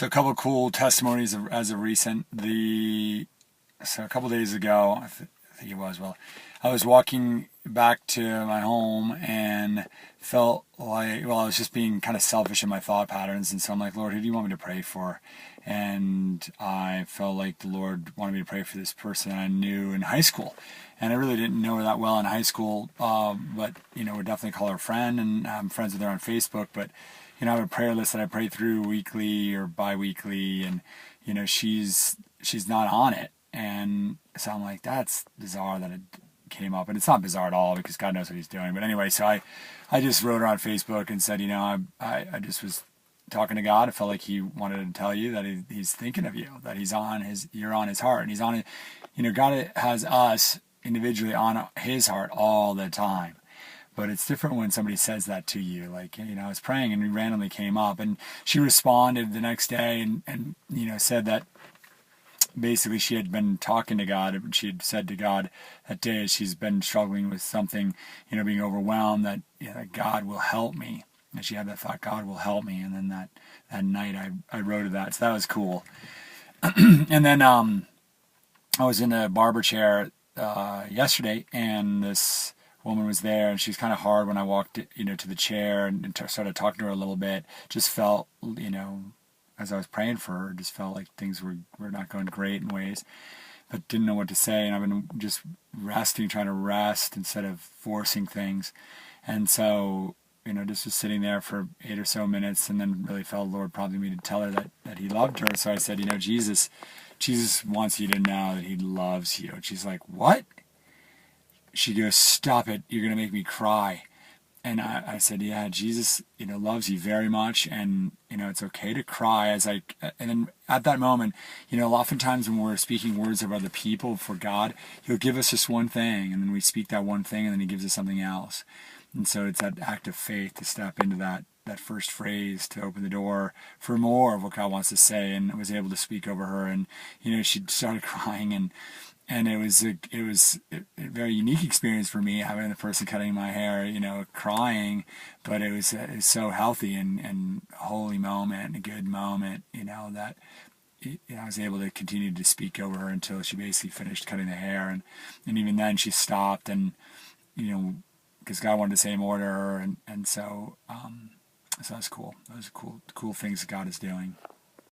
So a couple of cool testimonies as of recent. So a couple of days ago, I think it was, I was walking back to my home and felt like, I was just being kind of selfish in my thought patterns. And so I'm like, Lord, who do you want me to pray for? And I felt like the Lord wanted me to pray for this person I knew in high school. And I really didn't know her that well in high school, but, would definitely call her a friend, and I'm friends with her on Facebook. But, I have a prayer list that I pray through weekly or bi-weekly, and, she's not on it. And so I'm like, that's bizarre that it came up. And it's not bizarre at all because God knows what he's doing. But anyway, so I just wrote her on Facebook and said, I just was talking to God. I felt like he wanted to tell you that he's thinking of you, that you're on his heart. And he's on it. God has us individually on his heart all the time. But it's different when somebody says that to you. Like, I was praying and it randomly came up. And she responded the next day and said that basically she had been talking to God. She had said to God that day she's been struggling with something, being overwhelmed, that God will help me. And she had that thought, God will help me. And then that night I wrote her that. So that was cool. And then I was in a barber chair yesterday, and this woman was there, and she was kind of hard when I walked to the chair and started talking to her a little bit. Just felt, as I was praying for her, just felt like things were not going great in ways, but didn't know what to say. And I've been just trying to rest instead of forcing things. And so, just was sitting there for 8 or so minutes, and then really felt the Lord prompted me to tell her that he loved her. So I said, Jesus wants you to know that he loves you. And she's like, what? She goes, stop it. You're going to make me cry. And I said, yeah, Jesus, loves you very much. And, it's okay to cry and then at that moment, oftentimes when we're speaking words of other people for God, he'll give us just one thing. And then we speak that one thing, and then he gives us something else. And so it's that act of faith to step into that first phrase, to open the door for more of what God wants to say. And I was able to speak over her, and, she started crying, and it was a very unique experience for me, having the person cutting my hair, crying, but it was so healthy and a holy moment, a good moment, that I was able to continue to speak over her until she basically finished cutting the hair, and even then she stopped, and because God wanted to say more to her, and so that's cool. Those are cool things that God is doing.